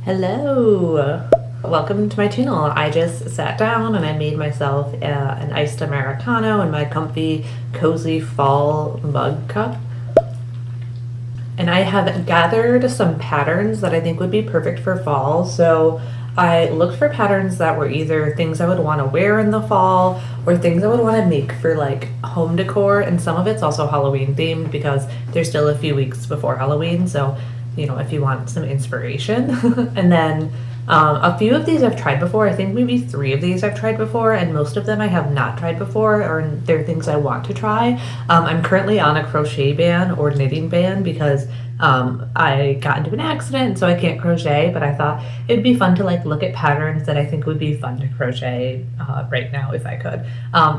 Hello! Welcome to my channel. I just sat down and I made myself an iced Americano in my comfy, cozy fall mug cup. And I have gathered some patterns that I think would be perfect for fall. So I looked for patterns that were either things I would want to wear in the fall or things I would want to make for like home decor. And some of it's also Halloween themed because there's still a few weeks before Halloween. So if you want some inspiration. And then a few of these I've tried before. I think maybe 3 of these I've tried before, and most of them I have not tried before, or they're things I want to try. I'm currently on a crochet ban or knitting ban because I got into an accident, so I can't crochet, but I thought it'd be fun to look at patterns that I think would be fun to crochet right now if I could.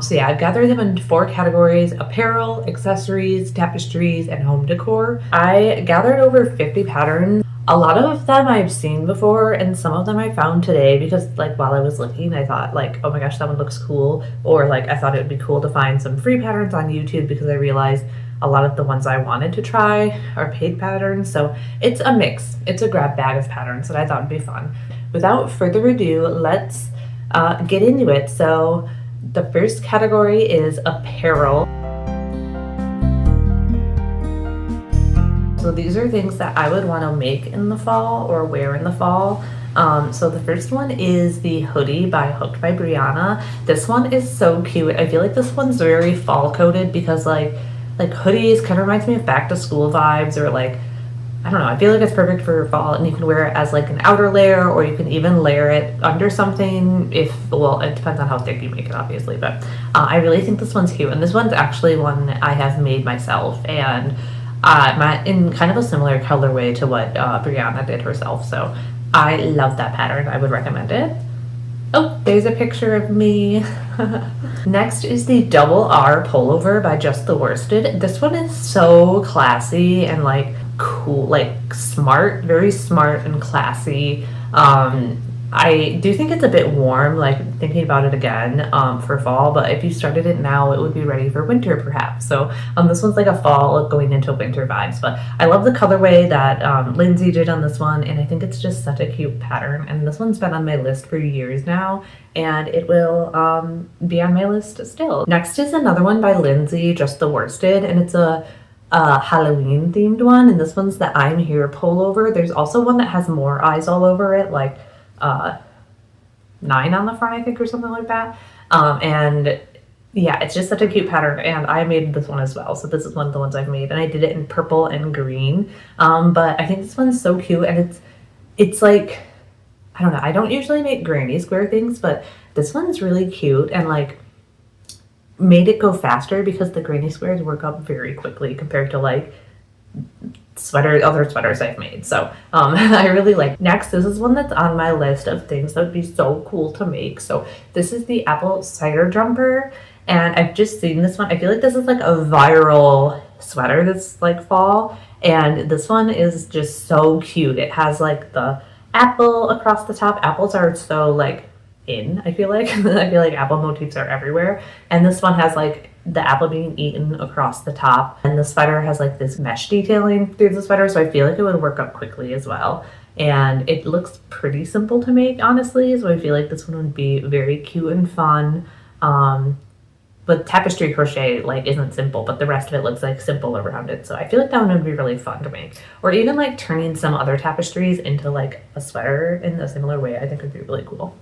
So yeah, I've gathered them into 4 categories: apparel, accessories, tapestries, and home decor. I gathered over 50 patterns. A lot of them I've seen before, and some of them I found today because while I was looking, I thought oh my gosh, that one looks cool, or I thought it would be cool to find some free patterns on YouTube because I realized a lot of the ones I wanted to try are paid patterns. So it's a mix. It's a grab bag of patterns that I thought would be fun. Without further ado, let's get into it. So the first category is apparel. So these are things that I would want to make in the fall or wear in the fall. So the first one is the hoodie by Hooked by Brianna. This one is so cute. I feel like this one's very fall coded because like hoodies kind of reminds me of back to school vibes, or I don't know, I feel like it's perfect for fall, and you can wear it as an outer layer, or you can even layer it under something well, it depends on how thick you make it obviously, but I really think this one's cute, and this one's actually one that I have made myself, and in kind of a similar colorway to what Brianna did herself, so I love that pattern. I would recommend it. Oh, there's a picture of me. Next is the Double R pullover by Just the Worsted. This one is so classy and cool, smart, very smart and classy. I do think it's a bit warm, thinking about it again, for fall, but if you started it now, it would be ready for winter perhaps. So this one's a fall going into winter vibes, but I love the colorway that Lindsay did on this one, and I think it's just such a cute pattern, and this one's been on my list for years now, and it will be on my list still. Next is another one by Lindsay, Just the Worsted, and it's a Halloween themed one, and this one's the I'm Here pullover. There's also one that has more eyes all over it, 9 on the front, I think, or something like that. And yeah, it's just such a cute pattern, and I made this one as well. So this is one of the ones I've made, and I did it in purple and green. But I think this one's so cute, and it's I don't know, I don't usually make granny square things, but this one's really cute and made it go faster because the granny squares work up very quickly compared to other sweaters I've made. So I really like. Next, this is one that's on my list of things that would be so cool to make. So this is the apple cider jumper, and I've just seen this one. I feel like this is a viral sweater that's fall, and this one is just so cute. It has the apple across the top. Apples are so in, I feel like. I feel like apple motifs are everywhere, and this one has the apple being eaten across the top, and the sweater has this mesh detailing through the sweater, so I feel like it would work up quickly as well, and it looks pretty simple to make, honestly, so I feel like this one would be very cute and fun. But tapestry crochet isn't simple, but the rest of it looks simple around it, so I feel like that one would be really fun to make, or even turning some other tapestries into a sweater in a similar way. I think would be really cool.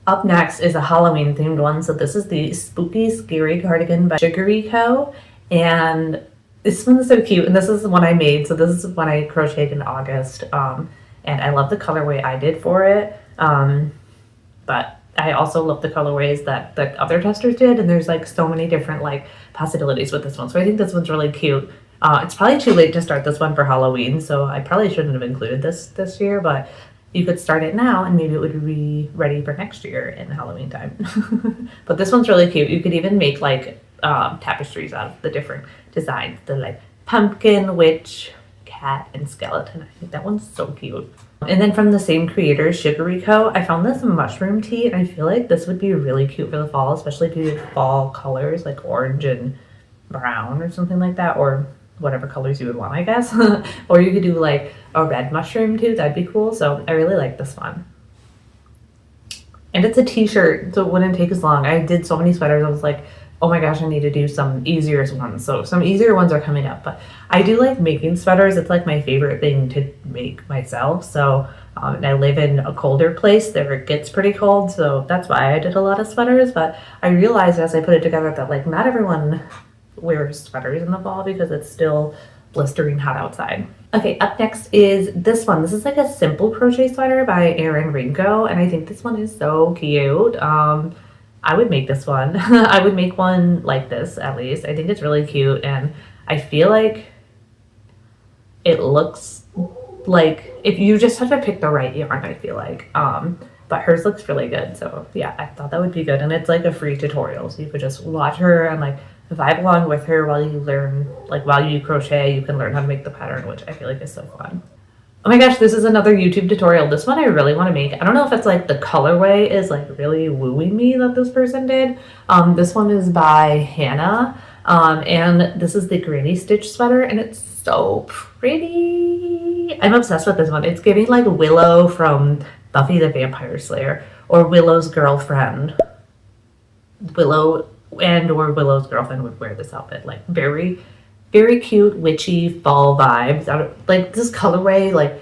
Up next is a Halloween themed one. So this is the Spooky Scary Cardigan by Sugary Co. And this one's so cute. And this is the one I made. So this is one I crocheted in August. And I love the colorway I did for it. But I also love the colorways that the other testers did. And there's so many different possibilities with this one. So I think this one's really cute. It's probably too late to start this one for Halloween. So I probably shouldn't have included this year, but you could start it now and maybe it would be ready for next year in Halloween time. But this one's really cute. You could even make tapestries out of the different designs. The pumpkin, witch, cat, and skeleton. I think that one's so cute. And then from the same creator, Sugary Co., I found this mushroom tee, and I feel like this would be really cute for the fall, especially if you did fall colors orange and brown or something like that, or whatever colors you would want, I guess. Or you could do a red mushroom too. That'd be cool. So I really like this one. And it's a t-shirt, so it wouldn't take as long. I did so many sweaters, I was like, oh my gosh, I need to do some easier ones. So some easier ones are coming up, but I do like making sweaters. It's like my favorite thing to make myself. So and I live in a colder place there, it gets pretty cold, so that's why I did a lot of sweaters. But I realized as I put it together that like not everyone wears sweaters in the fall because it's still blistering hot outside. Okay, up next is this one. This is like a simple crochet sweater by Erin Ringo, and I think this one is so cute. I would make this one. I would make one like this at least. I think it's really cute, and I feel like it looks like if you just have to pick the right yarn, I feel like. But hers looks really good, so yeah, I thought that would be good. And it's like a free tutorial, so you could just watch her and like vibe along with her while you learn, like while you crochet, you can learn how to make the pattern, which I feel like is so fun. Oh my gosh, this is another YouTube tutorial. This one I really want to make. I don't know if it's like the colorway is like really wooing me that this person did. This one is by Hannah, and this is the granny stitch sweater, and it's so pretty. I'm obsessed with this one. It's giving like Willow from Buffy the Vampire Slayer, or Willow's girlfriend. Willow or Willow's girlfriend would wear this outfit. Like very, very cute, witchy fall vibes. Like this colorway, like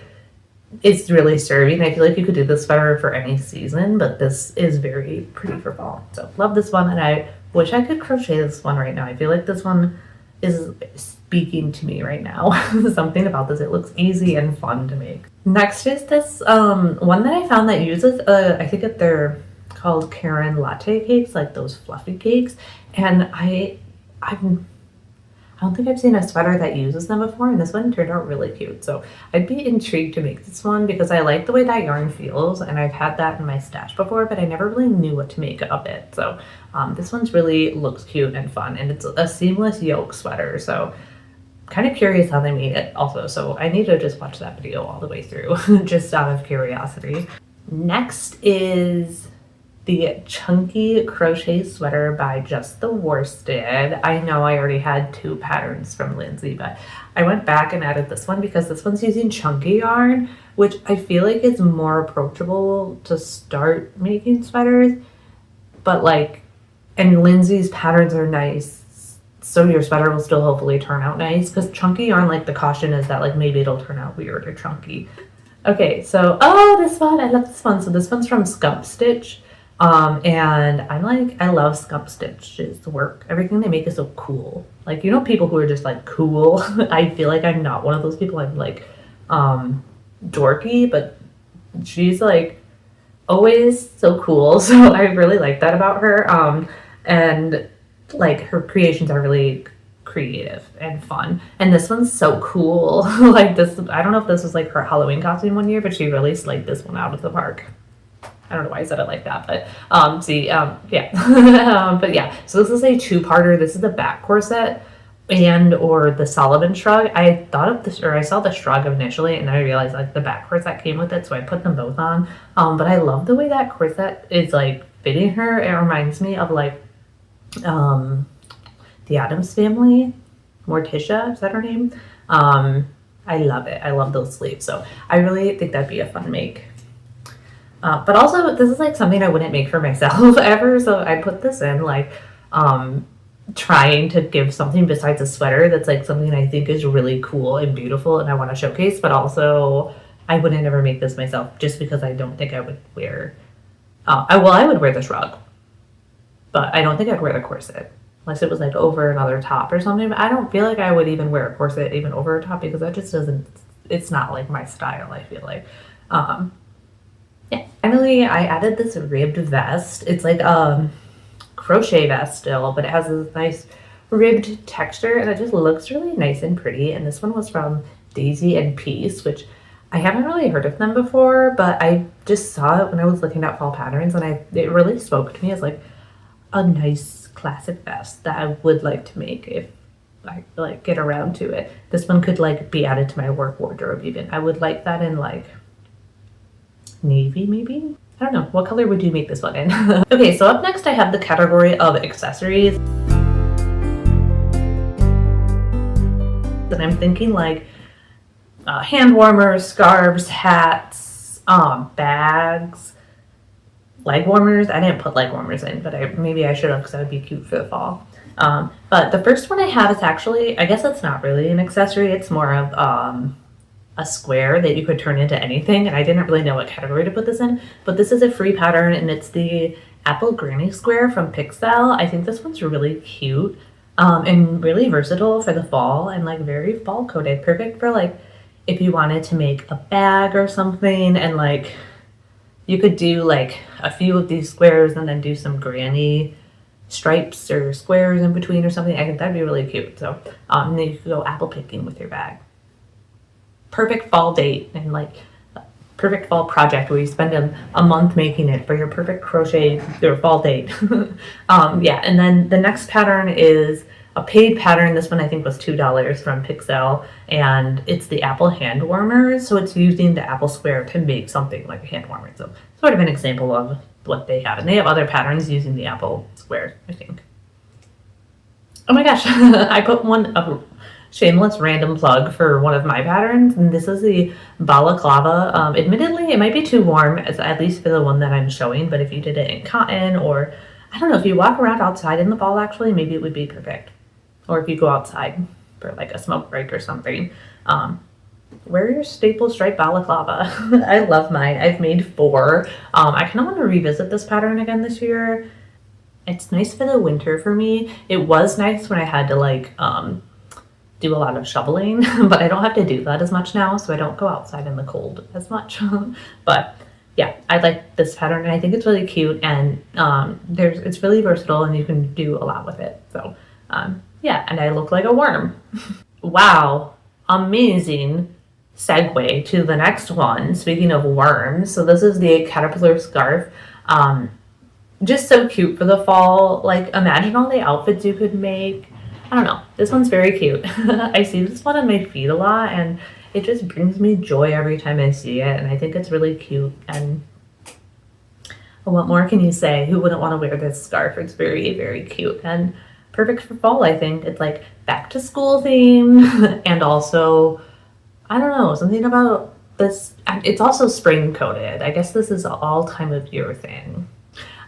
it's really serving. I feel like you could do this sweater for any season, but this is very pretty for fall. So love this one, and I wish I could crochet this one right now. I feel like this one is speaking to me right now. Something about this, it looks easy and fun to make. Next is this one that I found that uses I think that they're called Karen latte cakes, like those fluffy cakes, and I don't think I've seen a sweater that uses them before, and this one turned out really cute. So I'd be intrigued to make this one because I like the way that yarn feels, and I've had that in my stash before, but I never really knew what to make of it. So this one's really looks cute and fun, and it's a seamless yoke sweater. So kind of curious how they made it also. So I need to just watch that video all the way through just out of curiosity. Next is the chunky crochet sweater by Just the Worsted. I know I already had two patterns from Lindsay, but I went back and added this one because this one's using chunky yarn, which I feel like is more approachable to start making sweaters. But like, and Lindsay's patterns are nice, so your sweater will still hopefully turn out nice, because chunky yarn, like the caution is that like maybe it'll turn out weird or chunky. Okay, so, oh, this one, I love this one. So this one's from Scump Stitch. And I'm like, I love Scump Stitch's work. Everything they make is so cool. Like, you know, people who are just like cool. I feel like I'm not one of those people. I'm like, dorky, but she's like always so cool. So I really like that about her. And like her creations are really creative and fun. And this one's so cool. Like this, I don't know if this was like her Halloween costume one year, but she really slayed this one out of the park. I don't know why I said it like that, but yeah. But yeah, so this is a two-parter. This is the back corset and or the Solomon shrug. I thought of this, or I saw the shrug initially, and then I realized like the back corset came with it, so I put them both on. But I love the way that corset is like fitting her. It reminds me of like the Addams Family. Morticia, is that her name? I love it. I love those sleeves, so I really think that'd be a fun make. But also, this is like something I wouldn't make for myself ever, so I put this in like trying to give something besides a sweater that's like something I think is really cool and beautiful and I want to showcase, but also I wouldn't ever make this myself just because I don't think I would wear, I would wear the shrug, but I don't think I'd wear the corset unless it was like over another top or something. But I don't feel like I would even wear a corset even over a top because that just doesn't, it's not like my style, I feel like. Yeah, finally I added this ribbed vest. It's like crochet vest still, but it has this nice ribbed texture and it just looks really nice and pretty. And this one was from Daisy and Peace, which I haven't really heard of them before, but I just saw it when I was looking at fall patterns, and it really spoke to me as like a nice classic vest that I would like to make if I like get around to it. This one could like be added to my work wardrobe even. I would like that in like navy maybe? I don't know. What color would you make this one in? Okay, so up next I have the category of accessories. And I'm thinking like hand warmers, scarves, hats, bags, leg warmers. I didn't put leg warmers in, but maybe I should have because that would be cute for the fall. But the first one I have is actually, I guess it's not really an accessory. It's more of a square that you could turn into anything. And I didn't really know what category to put this in, but this is a free pattern and it's the Apple Granny Square from Pixel. I think this one's really cute and really versatile for the fall and like very fall coded. Perfect for like if you wanted to make a bag or something and like you could do like a few of these squares and then do some granny stripes or squares in between or something. I think that'd be really cute. So then you could go apple picking with your bag. Perfect fall date and like perfect fall project where you spend a month making it for your perfect crochet or fall date. Yeah, and then the next pattern is a paid pattern. This one I think was $2 from Pixel, and it's the apple hand warmers. So it's using the apple square to make something like a hand warmer. So sort of an example of what they have, and they have other patterns using the apple square, I think. Oh my gosh, I put a shameless random plug for one of my patterns, and this is the balaclava. Admittedly, it might be too warm, at least for the one that I'm showing, but if you did it in cotton, or I don't know, if you walk around outside in the fall, actually, maybe it would be perfect. Or if you go outside for like a smoke break or something. Wear your staple stripe balaclava. I love mine. I've made 4. I kind of want to revisit this pattern again this year. It's nice for the winter for me. It was nice when I had to like do a lot of shoveling, but I don't have to do that as much now, so I don't go outside in the cold as much. But yeah, I like this pattern and I think it's really cute, and it's really versatile and you can do a lot with it. So yeah, and I look like a worm. Wow, amazing segue to the next one. Speaking of worms, so this is the caterpillar scarf. Just so cute for the fall. Like imagine all the outfits you could make. I don't know, this one's very cute. I see this one on my feed a lot and it just brings me joy every time I see it, and I think it's really cute. And what more can you say? Who wouldn't want to wear this scarf? It's very, very cute and perfect for fall. I think it's like back to school theme and also I don't know, something about this. It's also spring coated. I guess this is an all time of year thing.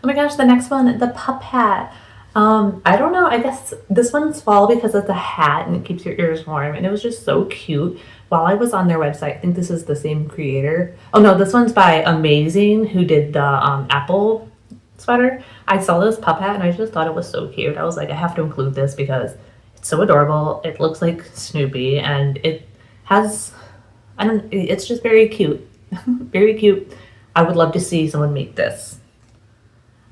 Oh my gosh, the next one, the pup hat. I don't know, I guess this one's fall because it's a hat and it keeps your ears warm, and it was just so cute. While I was on their website, I think this is the same creator. Oh no, this one's by Amazing, who did the apple sweater. I saw this pup hat and I just thought it was so cute. I was like, I have to include this because it's so adorable. It looks like Snoopy and it has, it's just very cute. Very cute. I would love to see someone make this.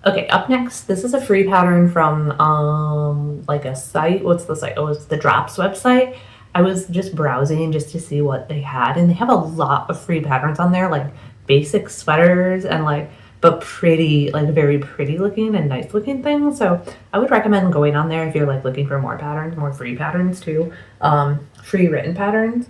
Okay, up next, this is a free pattern from like a site. What's the site? Oh, it's the Drops website. I was just browsing just to see what they had, and they have a lot of free patterns on there, like basic sweaters and like, but pretty, like very pretty looking and nice looking things. So I would recommend going on there if you're like looking for more patterns, more free patterns too, free written patterns.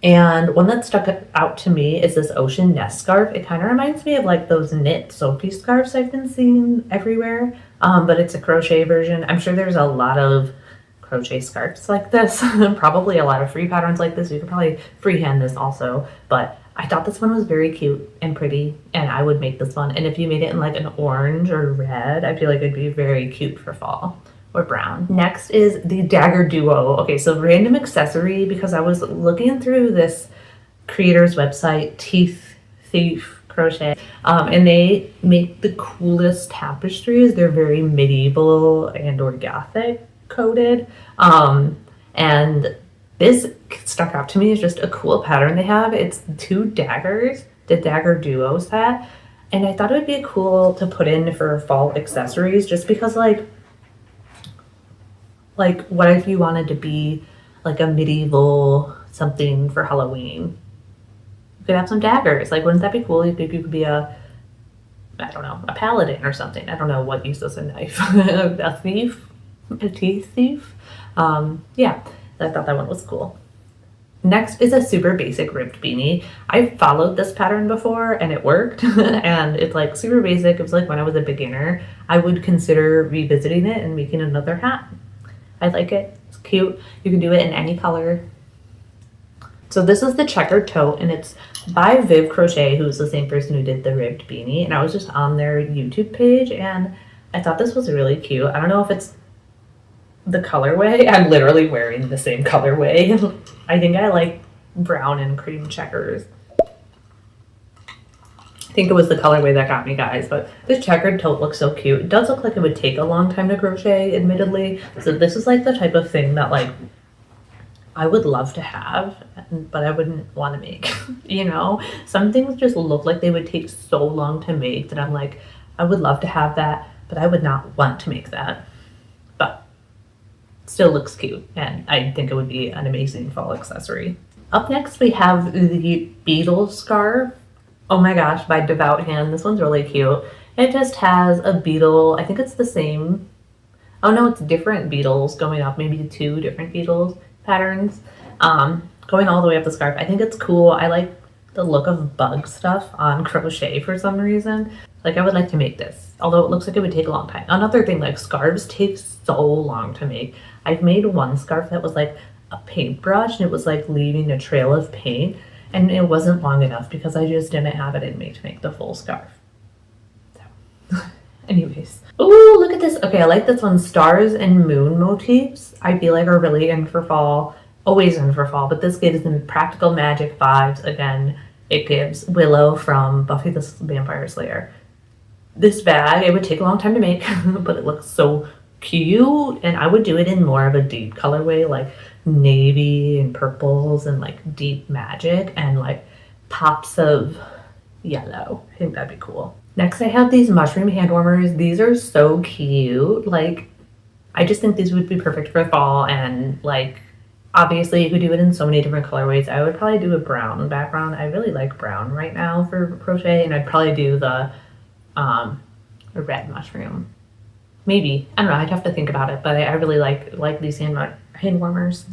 And one that stuck out to me is this ocean nest scarf. It kind of reminds me of like those knit Sophie scarves I've been seeing everywhere, but it's a crochet version. I'm sure there's a lot of crochet scarves like this, probably a lot of free patterns like this. You could probably freehand this also, but I thought this one was very cute and pretty, and I would make this one. And if you made it in like an orange or red, I feel like it'd be very cute for fall. Or brown. Next is the Dagger Duo. Okay, so random accessory because I was looking through this creator's website, Teeth Thief Crochet, and they make the coolest tapestries. They're very medieval and or gothic coded, and this stuck out to me as just a cool pattern they have. It's 2 daggers, the Dagger Duo set, and I thought it would be cool to put in for fall accessories just because like, what if you wanted to be like a medieval something for Halloween? You could have some daggers. Like, wouldn't that be cool? You could be a, I don't know, a paladin or something. I don't know what uses a knife. A thief? A teeth thief? Yeah, I thought that one was cool. Next is a super basic ribbed beanie. I've followed this pattern before and it worked. And it's like super basic. It was like when I was a beginner, I would consider revisiting it and making another hat. I like it. It's cute. You can do it in any color. So this is the checkered tote, and it's by Viv Crochet, who's the same person who did the ribbed beanie. And I was just on their YouTube page, and I thought this was really cute. I don't know if it's the colorway. I'm literally wearing the same colorway. I think I like brown and cream checkers. I think it was the colorway that got me, guys, but this checkered tote looks so cute. It does look like it would take a long time to crochet, admittedly. So this is like the type of thing that like I would love to have, but I wouldn't want to make. You know, some things just look like they would take so long to make that I'm like, I would love to have that, but I would not want to make that. But still looks cute, and I think it would be an amazing fall accessory. Up next, we have the beetle scarf. Oh my gosh, by Devout Hand. This one's really cute. It just has a beetle. I think it's the same. Oh no, it's different beetles going up, maybe 2 different beetles patterns going all the way up the scarf. I think it's cool. I like the look of bug stuff on crochet for some reason. Like, I would like to make this, although it looks like it would take a long time. Another thing, like, scarves take so long to make. I've made one scarf that was like a paintbrush, and it was like leaving a trail of paint, and it wasn't long enough because I just didn't have it in me to make the full scarf. So anyways. Ooh, look at this. Okay, I like this one. Stars and moon motifs, I feel like, are really in for fall. Always in for fall, but this gives them practical magic vibes. Again, it gives Willow from Buffy the Vampire Slayer. This bag, it would take a long time to make, but it looks so cute, and I would do it in more of a deep colorway, like navy and purples and like deep magic and like pops of yellow. I think that'd be cool. Next, I have these mushroom hand warmers. These are so cute. Like, I just think these would be perfect for fall, and like, obviously you could do it in so many different colorways. I would probably do a brown background. I really like brown right now for crochet, and I'd probably do the red mushroom. Maybe. I don't know. I'd have to think about it, but I really like these hand warmers.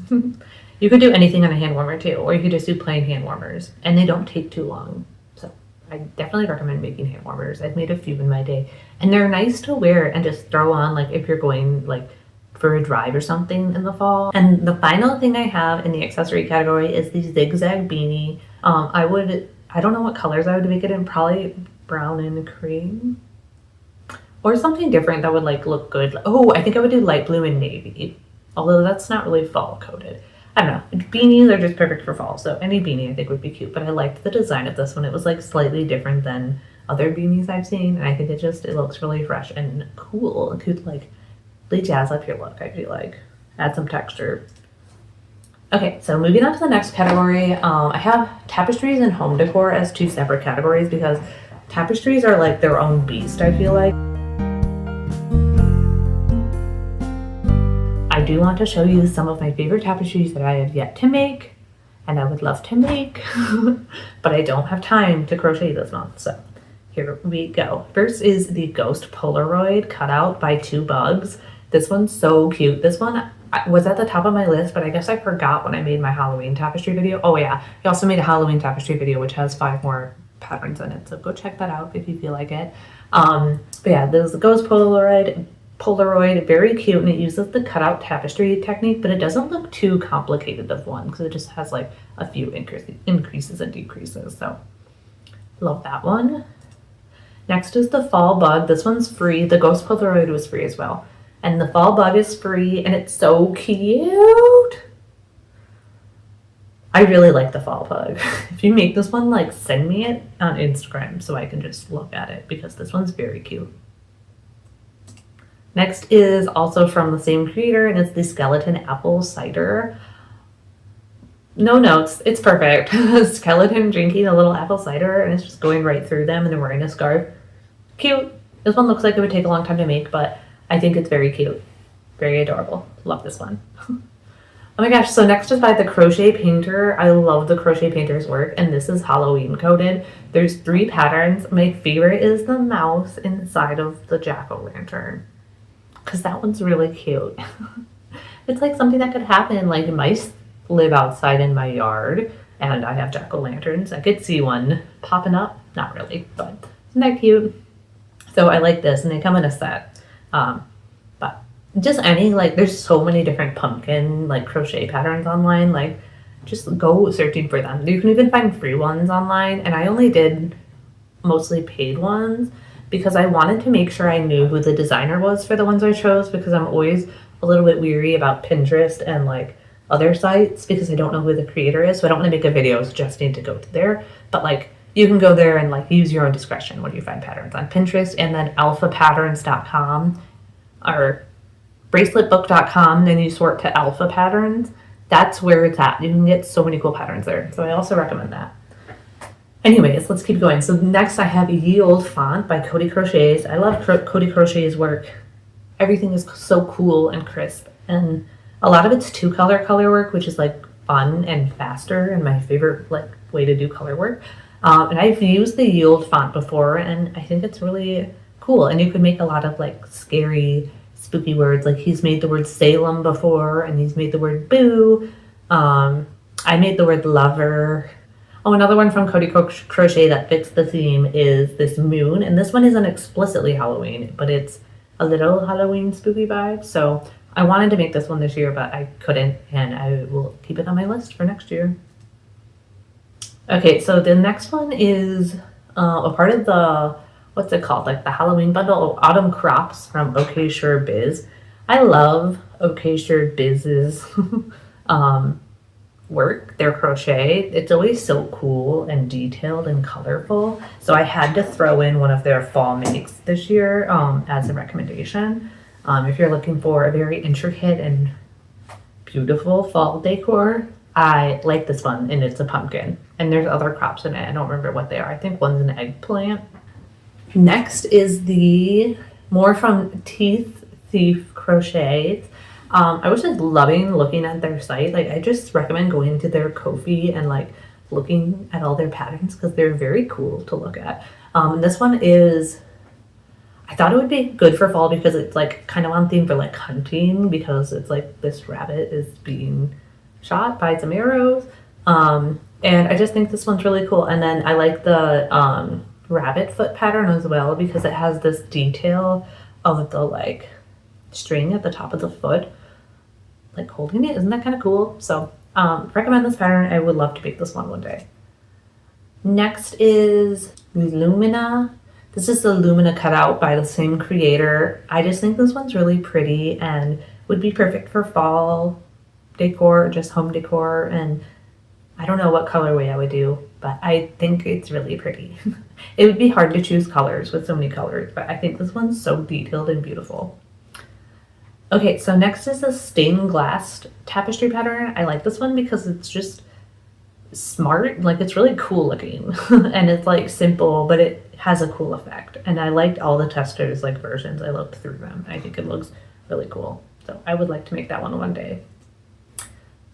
You could do anything on a hand warmer too, or you could just do plain hand warmers, and they don't take too long. So I definitely recommend making hand warmers. I've made a few in my day, and they're nice to wear and just throw on, like, if you're going like for a drive or something in the fall. And the final thing I have in the accessory category is the zigzag beanie. I don't know what colors I would make it in. Probably brown and cream, or something different that would like look good. Oh, I think I would do light blue and navy, although that's not really fall coded. I don't know. Beanies are just perfect for fall, so any beanie I think would be cute. But I liked the design of this one. It was like slightly different than other beanies I've seen, and I think it looks really fresh and cool. It could like really jazz up your look, I feel like. Add some texture. Okay, so moving on to the next category, I have tapestries and home decor as 2 separate categories because tapestries are like their own beast, I feel like. I do want to show you some of my favorite tapestries that I have yet to make, and I would love to make, but I don't have time to crochet this month, so here we go. First is the Ghost Polaroid cutout by 2 Bugs. This one's so cute. This one was at the top of my list, but I guess I forgot when I made my Halloween tapestry video. Oh yeah, I also made a Halloween tapestry video which has 5 more patterns in it, so go check that out if you feel like it. But yeah, there's the Ghost Polaroid, very cute, and it uses the cutout tapestry technique, but it doesn't look too complicated of one because it just has like a few increases and decreases, so love that one. Next is the Fall Bug. This one's free. The Ghost Polaroid was free as well, and the Fall Bug is free, and it's so cute. I really like the Fall Bug. If you make this one, like, send me it on Instagram so I can just look at it because this one's very cute. Next is also from the same creator, and it's the Skeleton Apple Cider. No notes. It's perfect. Skeleton drinking a little apple cider, and it's just going right through them, and they're wearing a scarf. Cute. This one looks like it would take a long time to make, but I think it's very cute. Very adorable. Love this one. Oh my gosh, so next is by the Crochet Painter. I love the Crochet Painter's work, and this is Halloween coded. There's 3 patterns. My favorite is the mouse inside of the jack-o'-lantern, because that one's really cute. It's like something that could happen. Like, mice live outside in my yard, and I have jack-o'-lanterns. I could see one popping up. Not really, but isn't that cute? So I like this, and they come in a set. But just any, like, there's so many different pumpkin, like, crochet patterns online. Like, just go searching for them. You can even find free ones online, and I only did mostly paid ones because I wanted to make sure I knew who the designer was for the ones I chose, because I'm always a little bit weary about Pinterest and like other sites because I don't know who the creator is. So I don't want to make a video suggesting to go to there, but like you can go there and like use your own discretion when you find patterns on Pinterest. And then alphapatterns.com or braceletbook.com, then you sort to alpha patterns. That's where it's at. You can get so many cool patterns there. So I also recommend that. Anyways, let's keep going. So next I have Yield Font by Cody Crochets. I love Cody Crochet's work. Everything is so cool and crisp. And a lot of it's two-color color work, which is like fun and faster and my favorite like way to do color work. And I've used the Yield font before, and I think it's really cool. And you could make a lot of like scary, spooky words. Like he's made the word Salem before, and he's made the word boo. I made the word lover. Oh, another one from Cody Crochet that fits the theme is this moon. And this one isn't explicitly Halloween, but it's a little Halloween spooky vibe. So I wanted to make this one this year, but I couldn't, and I will keep it on my list for next year. Okay, so the next one is a part of the, what's it called? Like the Halloween bundle, Autumn Crops from Okay Sure Biz. I love Okay Sure Biz's work, their crochet. It's always so cool and detailed and colorful. So I had to throw in one of their fall makes this year as a recommendation. If you're looking for a very intricate and beautiful fall decor, I like this one, and it's a pumpkin. And there's other crops in it. I don't remember what they are. I think one's an eggplant. Next is the more from Teeth Thief Crochet. I was just loving looking at their site. Like I just recommend going to their Ko-fi and like looking at all their patterns because they're very cool to look at. This one is, I thought it would be good for fall because it's like kind of on theme for like hunting, because it's like this rabbit is being shot by some arrows. And I just think this one's really cool. And then I like the rabbit foot pattern as well because it has this detail of the like string at the top of the foot, like holding it. Isn't that kind of cool? So recommend this pattern. I would love to make this one day. Next is Lumina. This is the Lumina cutout by the same creator. I just think this one's really pretty and would be perfect for fall decor, just home decor. And I don't know what colorway I would do, but I think it's really pretty. It would be hard to choose colors with so many colors, but I think this one's so detailed and beautiful. Okay, so next is a stained glass tapestry pattern. I like this one because it's just smart. Like it's really cool looking and it's like simple, but it has a cool effect. And I liked all the testers like versions. I looked through them. I think it looks really cool. So I would like to make that one day.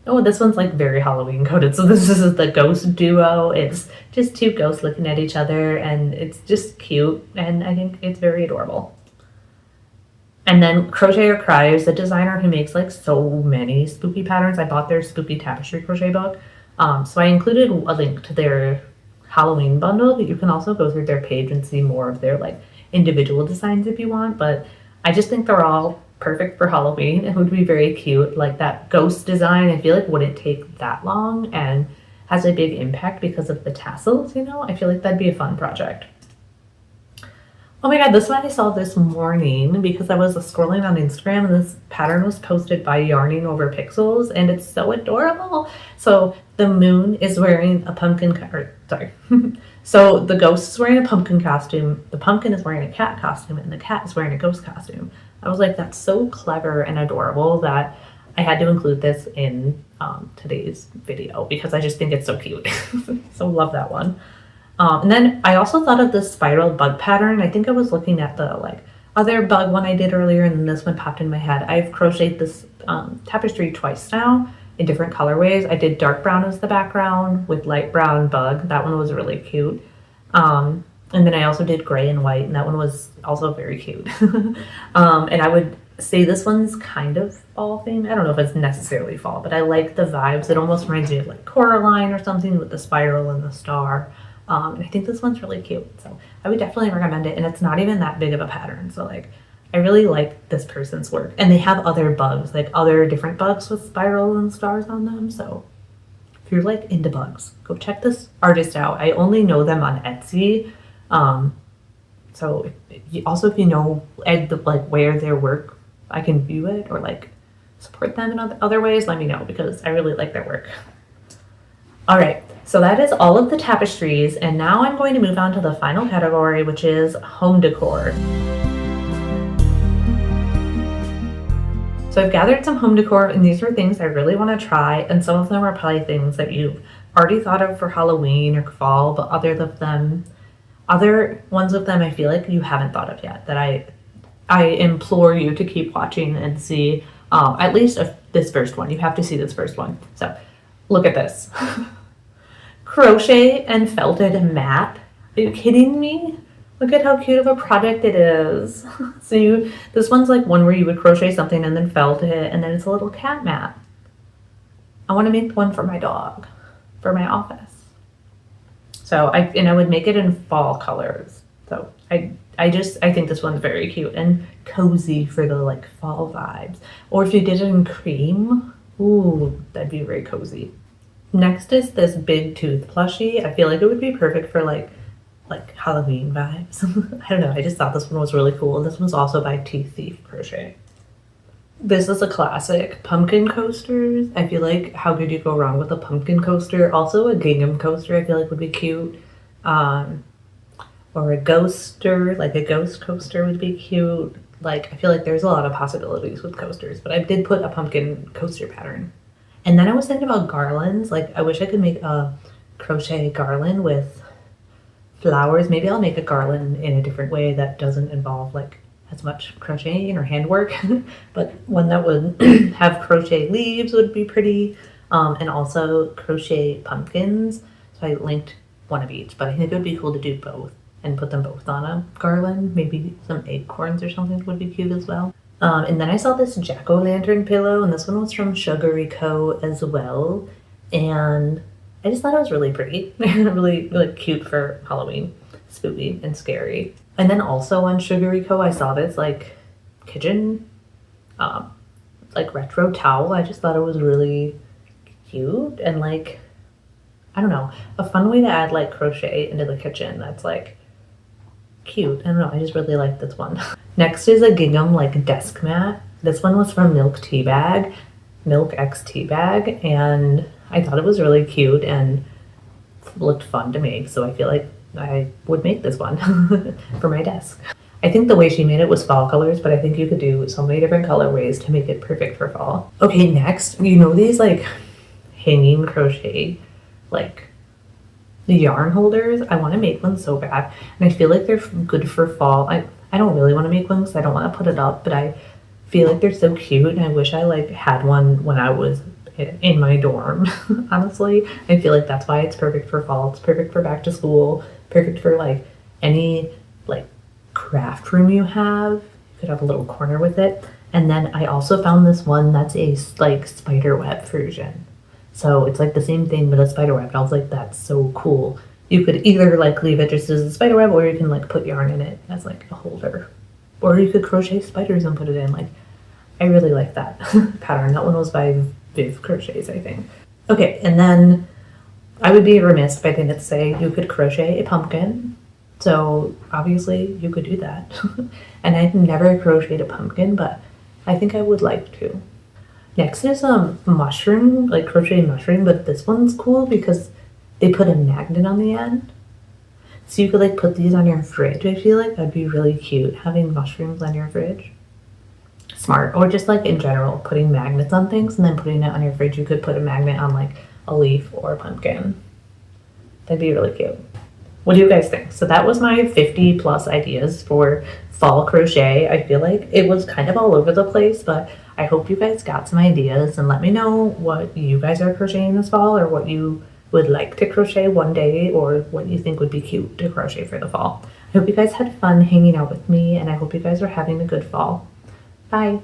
Oh, this one's like very Halloween coded. So this is the ghost duo. It's just two ghosts looking at each other, and it's just cute. And I think it's very adorable. And then Crochet or Cry is a designer who makes like so many spooky patterns. I bought their spooky tapestry crochet book. So I included a link to their Halloween bundle, but you can also go through their page and see more of their like individual designs if you want. But I just think they're all perfect for Halloween. It would be very cute. Like that ghost design, I feel like wouldn't take that long and has a big impact because of the tassels, you know? I feel like that'd be a fun project. Oh my god, this one I saw this morning because I was scrolling on Instagram and this pattern was posted by Yarning Over Pixels and it's so adorable. So the moon is wearing a so the ghost is wearing a pumpkin costume, the pumpkin is wearing a cat costume, and the cat is wearing a ghost costume. I was like, that's so clever and adorable that I had to include this in today's video because I just think it's so cute. So love that one. And then I also thought of this spiral bug pattern. I think I was looking at the like other bug one I did earlier, and then this one popped in my head. I've crocheted this tapestry twice now in different colorways. I did dark brown as the background with light brown bug. That one was really cute. And then I also did gray and white, and that one was also very cute. And I would say this one's kind of fall themed. I don't know if it's necessarily fall, but I like the vibes. It almost reminds me of like Coraline or something with the spiral and the star. And I think this one's really cute, so I would definitely recommend it. And it's not even that big of a pattern, so like I really like this person's work. And they have other bugs, like other different bugs with spirals and stars on them, so if you're like into bugs, go check this artist out. I only know them on Etsy. So also if you know like where their work, I can view it or like support them in other ways, let me know because I really like their work. All right, so that is all of the tapestries, and now I'm going to move on to the final category, which is home decor. So I've gathered some home decor, and these are things I really want to try, and some of them are probably things that you've already thought of for Halloween or fall, but other ones of them I feel like you haven't thought of yet, that I implore you to keep watching and see at least this first one. You have to see this first one. So look at this. Crochet and felted mat. Are you kidding me? Look at how cute of a project it is. So this one's like one where you would crochet something and then felt it, and then it's a little cat mat. I want to make one for my dog, for my office. So I would make it in fall colors. So I think this one's very cute and cozy for the like fall vibes. Or if you did it in cream, ooh, that'd be very cozy. Next is this big tooth plushie. I feel like it would be perfect for like Halloween vibes. I don't know. I just thought this one was really cool. This one's also by Teeth Thief Crochet. This is a classic, pumpkin coasters. I feel like how could you go wrong with a pumpkin coaster? Also a gingham coaster I feel like would be cute. Or a ghoster, like a ghost coaster would be cute. Like I feel like there's a lot of possibilities with coasters, but I did put a pumpkin coaster pattern. And then I was thinking about garlands. Like I wish I could make a crochet garland with flowers. Maybe I'll make a garland in a different way that doesn't involve like as much crocheting or handwork, but one that would have crochet leaves would be pretty, and also crochet pumpkins. So I linked one of each, but I think it would be cool to do both and put them both on a garland. Maybe some acorns or something would be cute as well. And then I saw this jack-o'-lantern pillow, and this one was from Sugary Co. as well, and I just thought it was really pretty. really, really cute for Halloween. Spooky and scary. And then also on Sugary Co. I saw this like kitchen like retro towel. I just thought it was really cute and like, I don't know, a fun way to add like crochet into the kitchen that's like cute. I don't know, I just really like this one. Next is a gingham like desk mat. This one was from Milk X Tea Bag, and I thought it was really cute and looked fun to make, so I feel like I would make this one for my desk. I think the way she made it was fall colors, but I think you could do so many different colorways to make it perfect for fall. Okay, next, you know these like hanging crochet like the yarn holders? I want to make one so bad, and I feel like they're good for fall. I don't really want to make one because I don't want to put it up, but I feel like they're so cute, and I wish I like had one when I was in my dorm. Honestly, I feel like that's why it's perfect for fall. It's perfect for back to school, perfect for like any like craft room you have. You could have a little corner with it. And then I also found this one that's a like spider web version, so it's like the same thing but a spider web, and I was like, that's so cool. You could either like leave it just as a spider web, or you can like put yarn in it as like a holder, or you could crochet spiders and put it in. Like I really like that pattern. That one was by Viv Crochets, I think. Okay, and then I would be remiss if I didn't say you could crochet a pumpkin. So obviously you could do that. And I've never crocheted a pumpkin, but I think I would like to. Next is a mushroom, like crochet mushroom, but this one's cool because they put a magnet on the end. So you could like put these on your fridge. I feel like that'd be really cute, having mushrooms on your fridge. Smart. Or just like in general, putting magnets on things and then putting it on your fridge. You could put a magnet on like a leaf or a pumpkin. That'd be really cute. What do you guys think? So that was my 50 plus ideas for fall crochet. I feel like it was kind of all over the place, but I hope you guys got some ideas, and let me know what you guys are crocheting this fall, or what you would like to crochet one day, or what you think would be cute to crochet for the fall. I hope you guys had fun hanging out with me, and I hope you guys are having a good fall. Bye.